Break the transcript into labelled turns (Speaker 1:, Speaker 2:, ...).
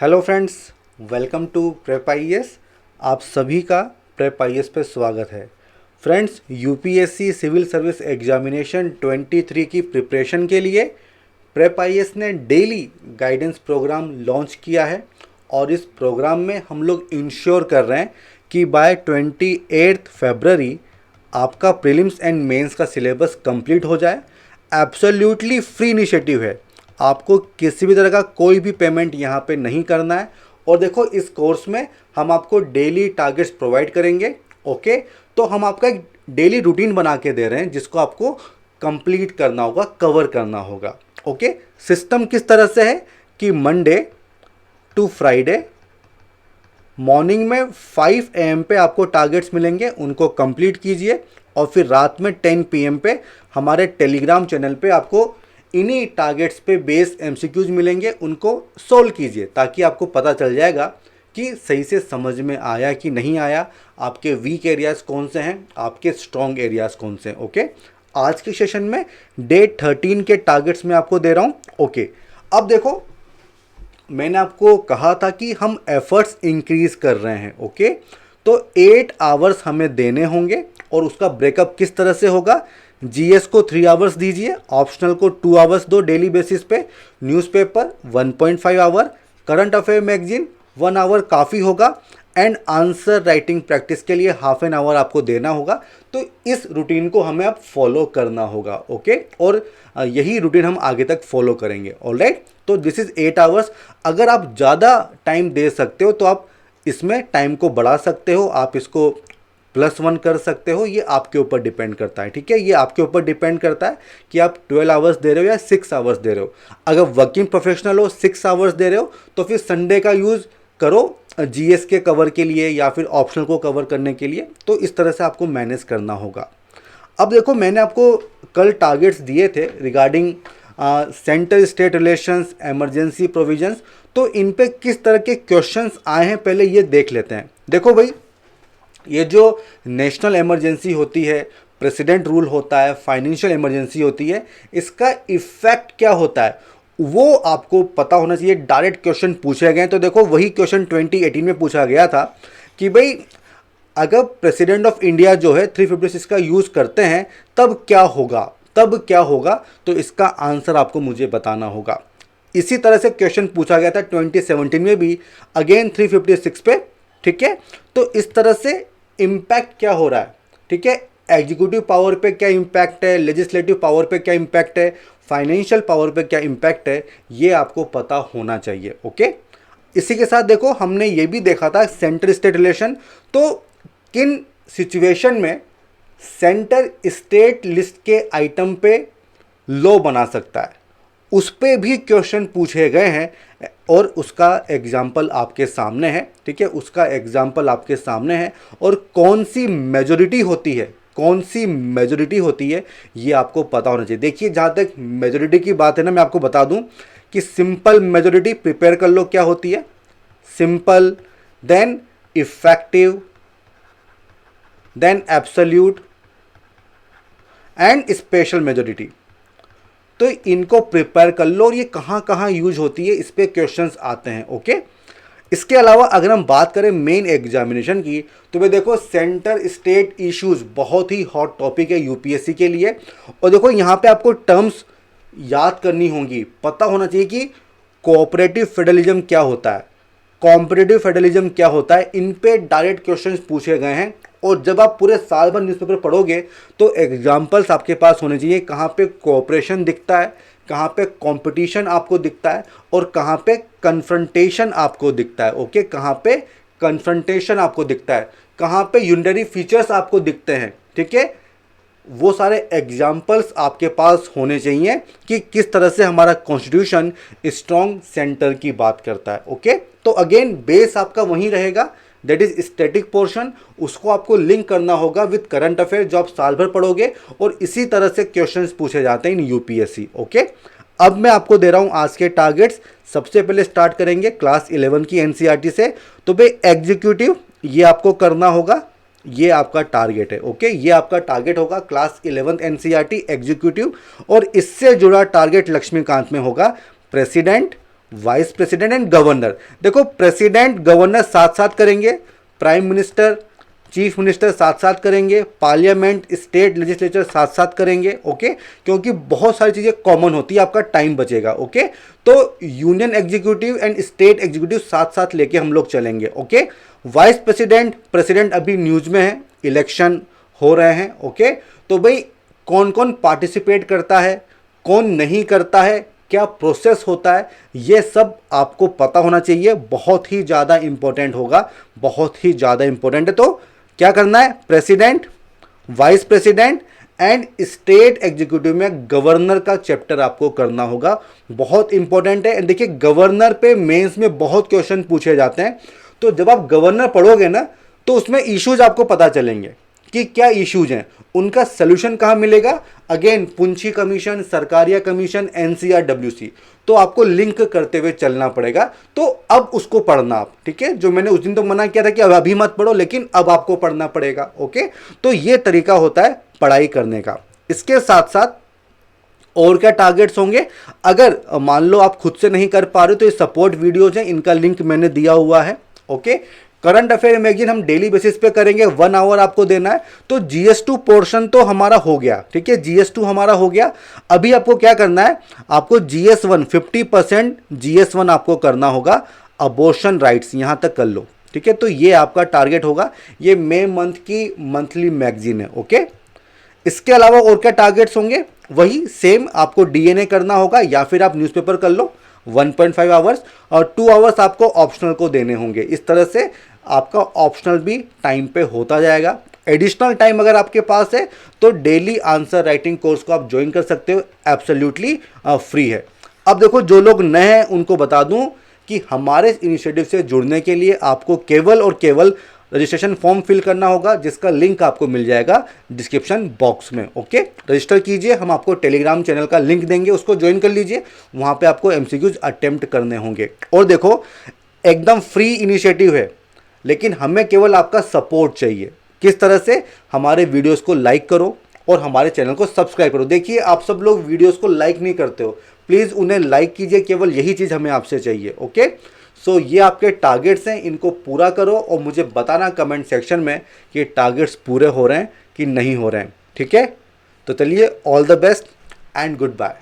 Speaker 1: Hello friends, welcome to prep IAS. आप सभी का प्रेप आईएएस पे स्वागत है। Friends, UPSC civil service examination 23 की प्रिपरेशन के लिए प्रेप आईएएस ने डेली गाइडेंस प्रोग्राम लॉन्च किया है और इस प्रोग्राम में हम लोग इंश्योर कर रहे हैं कि बाय 28 फरवरी आपका प्रीलिम्स एंड मेंस का सिलेबस कंप्लीट हो जाए। एब्सोल्युटली फ्री इनिशिएटिव है, आपको किसी भी तरह का कोई भी पेमेंट यहाँ पे नहीं करना है। और देखो, इस कोर्स में हम आपको डेली टारगेट्स प्रोवाइड करेंगे। ओके, तो हम आपका एक डेली रूटीन बना के दे रहे हैं जिसको आपको कंप्लीट करना होगा, कवर करना होगा। ओके, सिस्टम किस तरह से है कि मंडे टू फ्राइडे मॉर्निंग में 5 AM पे आपको टारगेट्स मिलेंगे, उनको कंप्लीट कीजिए और फिर रात में 10 PM पे हमारे टेलीग्राम चैनल पे आपको इन्हीं टारगेट्स पे बेस्ड MCQs मिलेंगे, उनको सोल्व कीजिए ताकि आपको पता चल जाएगा कि सही से समझ में आया कि नहीं आया, आपके वीक एरियाज़ कौन से हैं, आपके स्ट्रॉन्ग एरियाज़ कौन से हैं। ओके, आज के सेशन में डे 13 के टारगेट्स में आपको दे रहा हूँ। ओके, अब देखो, मैंने आपको कहा था कि हम एफर्ट्स इंक्रीज कर रहे हैं। ओके, तो 8 आवर्स हमें देने होंगे और उसका ब्रेकअप किस तरह से होगा। जीएस को 3 आवर्स दीजिए, ऑप्शनल को 2 आवर्स दो डेली बेसिस पे, newspaper 1.5 hour, current affair magazine 1 hour काफ़ी होगा, एंड आंसर राइटिंग प्रैक्टिस के लिए हाफ एन आवर आपको देना होगा। तो इस रूटीन को हमें अब फॉलो करना होगा। ओके, और यही रूटीन हम आगे तक फॉलो करेंगे। ऑलराइट, तो दिस इज़ 8 आवर्स। अगर आप ज़्यादा टाइम दे सकते हो तो आप इसमें टाइम को बढ़ा सकते हो, आप इसको +1 कर सकते हो, ये आपके ऊपर डिपेंड करता है। ठीक है, ये आपके ऊपर डिपेंड करता है कि आप 12 आवर्स दे रहे हो या 6 आवर्स दे रहे हो। अगर वर्किंग प्रोफेशनल हो, 6 आवर्स दे रहे हो, तो फिर संडे का यूज़ करो जीएस के कवर के लिए या फिर ऑप्शनल को कवर करने के लिए। तो इस तरह से आपको मैनेज करना होगा। अब देखो, मैंने आपको कल टारगेट्स दिए थे regarding centre state relations, emergency provisions. तो इन पे किस तरह के क्वेश्चंस आए हैं पहले ये देख लेते हैं। देखो भाई, ये जो नेशनल इमरजेंसी होती है, प्रेसिडेंट रूल होता है, फाइनेंशियल इमरजेंसी होती है, इसका इफेक्ट क्या होता है वो आपको पता होना चाहिए। डायरेक्ट क्वेश्चन पूछे गए, तो देखो वही क्वेश्चन 2018 में पूछा गया था कि भाई अगर प्रेसिडेंट ऑफ इंडिया जो है 356 का यूज़ करते हैं तब क्या होगा, तब क्या होगा। तो इसका आंसर आपको मुझे बताना होगा। इसी तरह से क्वेश्चन पूछा गया था 2017 में भी, अगेन 356 पे। ठीक है, तो इस तरह से इम्पैक्ट क्या हो रहा है। ठीक है, एग्जीक्यूटिव पावर पे क्या इम्पैक्ट है, लेजिस्लेटिव पावर पे क्या इम्पैक्ट है, फाइनेंशियल पावर पे क्या इम्पैक्ट है, ये आपको पता होना चाहिए। ओके, इसी के साथ देखो, हमने ये भी देखा था सेंटर स्टेट रिलेशन। तो किन सिचुएशन में सेंटर स्टेट लिस्ट के आइटम पे लॉ बना सकता है, उस पे भी क्वेश्चन पूछे गए हैं और उसका एग्जाम्पल आपके सामने है। ठीक है, उसका एग्जाम्पल आपके सामने है। और कौन सी मेजॉरिटी होती है, कौन सी मेजॉरिटी होती है, ये आपको पता होना चाहिए। देखिए, जहाँ तक मेजॉरिटी की बात है ना, मैं आपको बता दूं कि सिंपल मेजॉरिटी प्रिपेयर कर लो क्या होती है। Simple, then effective, then absolute and special majority. तो इनको प्रिपेयर कर लो और ये कहाँ कहाँ यूज होती है, इस पे क्वेश्चंस आते हैं। ओके, इसके अलावा अगर हम बात करें मेन एग्जामिनेशन की, तो भाई देखो, सेंटर स्टेट इश्यूज बहुत ही हॉट टॉपिक है यूपीएससी के लिए। और देखो, यहाँ पे आपको टर्म्स याद करनी होंगी, पता होना चाहिए कि कोऑपरेटिव फेडरलिज्म क्या होता है, कॉम्पिटिटिव फेडरलिज्म क्या होता है। इन पे डायरेक्ट क्वेश्चंस पूछे गए हैं। और जब आप पूरे साल भर न्यूज़पेपर पढ़ोगे तो एग्जाम्पल्स आपके पास होने चाहिए, कहाँ पे कोऑपरेशन दिखता है, कहाँ पे कंपटीशन आपको दिखता है और कहाँ पे कन्फ्रंटेशन आपको दिखता है। ओके, कहाँ पे कन्फ्रंटेशन आपको दिखता है, कहाँ पे यूनिटरी फीचर्स आपको दिखते हैं। ठीक है, वो सारे एग्जाम्पल्स आपके पास होने चाहिए कि किस तरह से हमारा कॉन्स्टिट्यूशन स्ट्रॉन्ग सेंटर की बात करता है। ओके, तो अगेन बेस आपका वहीं रहेगा, दैट इज स्टैटिक पोर्शन। उसको आपको लिंक करना होगा विद करंट अफेयर जो आप साल भर पढ़ोगे, और इसी तरह से क्वेश्चंस पूछे जाते हैं इन यूपीएससी। ओके, अब मैं आपको दे रहा हूं आज के टारगेट्स। सबसे पहले स्टार्ट करेंगे क्लास 11 की एनसीईआरटी से। तो भाई एग्जीक्यूटिव, ये आपको करना होगा, ये आपका टारगेट है। ओके, ये आपका टारगेट होगा क्लास 11 एनसीईआरटी एग्जीक्यूटिव। और इससे जुड़ा टारगेट लक्ष्मीकांत में होगा president, vice president and governor. देखो प्रेसिडेंट गवर्नर साथ साथ करेंगे, प्राइम मिनिस्टर चीफ मिनिस्टर साथ साथ करेंगे, पार्लियामेंट स्टेट लेजिस्लेचर साथ साथ करेंगे। ओके, क्योंकि बहुत सारी चीज़ें कॉमन होती है, आपका टाइम बचेगा। ओके, तो union executive and state executive साथ साथ लेके हम लोग चलेंगे। ओके, वाइस प्रेसिडेंट, प्रेसिडेंट अभी न्यूज में है, इलेक्शन हो रहे हैं। ओके, तो भाई कौन कौन पार्टिसिपेट करता है, कौन नहीं करता है, क्या प्रोसेस होता है, ये सब आपको पता होना चाहिए। बहुत ही ज़्यादा इंपॉर्टेंट होगा, बहुत ही ज़्यादा इंपॉर्टेंट है। तो क्या करना है, president, vice president and state executive में गवर्नर का चैप्टर आपको करना होगा, बहुत इंपॉर्टेंट है। देखिए गवर्नर पे मेंस में बहुत क्वेश्चन पूछे जाते हैं, तो जब आप गवर्नर पढ़ोगे ना तो उसमें इश्यूज आपको पता चलेंगे कि क्या इश्यूज हैं, उनका सोल्यूशन कहाँ मिलेगा। Again Punchhi commission, Sarkaria commission, NCRWC, तो आपको लिंक करते हुए चलना पड़ेगा। तो अब उसको पढ़ना आप, ठीक है, जो मैंने उस दिन तो मना किया था कि अब अभी मत पढ़ो, लेकिन अब आपको पढ़ना पड़ेगा। ओके, तो ये तरीका होता है पढ़ाई करने का। इसके साथ साथ और क्या टारगेट्स होंगे, अगर मान लो आप खुद से नहीं कर पा रहे हो तो ये सपोर्ट वीडियोज हैं, इनका लिंक मैंने दिया हुआ है। ओके, करंट अफेयर मैगजीन हम डेली बेसिस पे करेंगे, 1 आवर आपको देना है। तो GS2 पोर्शन तो हमारा हो गया, ठीक है, GS2 हमारा हो गया। अभी आपको क्या करना है, आपको GS1 50% GS1 आपको करना होगा, अबॉर्शन राइट्स यहां तक कर लो, ठीक है। तो ये आपका टारगेट होगा, ये मई मंथ की मंथली मैगजीन है। ओके, इसके अलावा और क्या टारगेट्स होंगे, वही सेम आपको DNA करना होगा, या फिर आप न्यूज़पेपर कर लो 1.5 आवर्स, और 2 आवर्स आपको ऑप्शनल को देने होंगे। इस तरह से आपका ऑप्शनल भी टाइम पे होता जाएगा। एडिशनल टाइम अगर आपके पास है तो डेली आंसर राइटिंग कोर्स को आप ज्वाइन कर सकते हो, एब्सोल्युटली फ्री है। अब देखो जो लोग नए हैं उनको बता दूं कि हमारे इनिशिएटिव से जुड़ने के लिए आपको केवल और केवल रजिस्ट्रेशन फॉर्म फिल करना होगा, जिसका लिंक आपको मिल जाएगा डिस्क्रिप्शन बॉक्स में। ओके, रजिस्टर कीजिए, हम आपको टेलीग्राम चैनल का लिंक देंगे, उसको ज्वाइन कर लीजिए, वहाँ पे आपको MCQs अटेम्प्ट करने होंगे। और देखो एकदम फ्री इनिशिएटिव है, लेकिन हमें केवल आपका सपोर्ट चाहिए। किस तरह से, हमारे वीडियोस को लाइक करो और हमारे चैनल को सब्सक्राइब करो। देखिए आप सब लोग वीडियोस को लाइक नहीं करते हो, प्लीज़ उन्हें लाइक कीजिए, केवल यही चीज़ हमें आपसे चाहिए। ओके, सो ये आपके टारगेट्स हैं, इनको पूरा करो और मुझे बताना कमेंट सेक्शन में कि टारगेट्स पूरे हो रहे हैं कि नहीं हो रहे हैं। ठीक है, तो चलिए, all the best and good bye.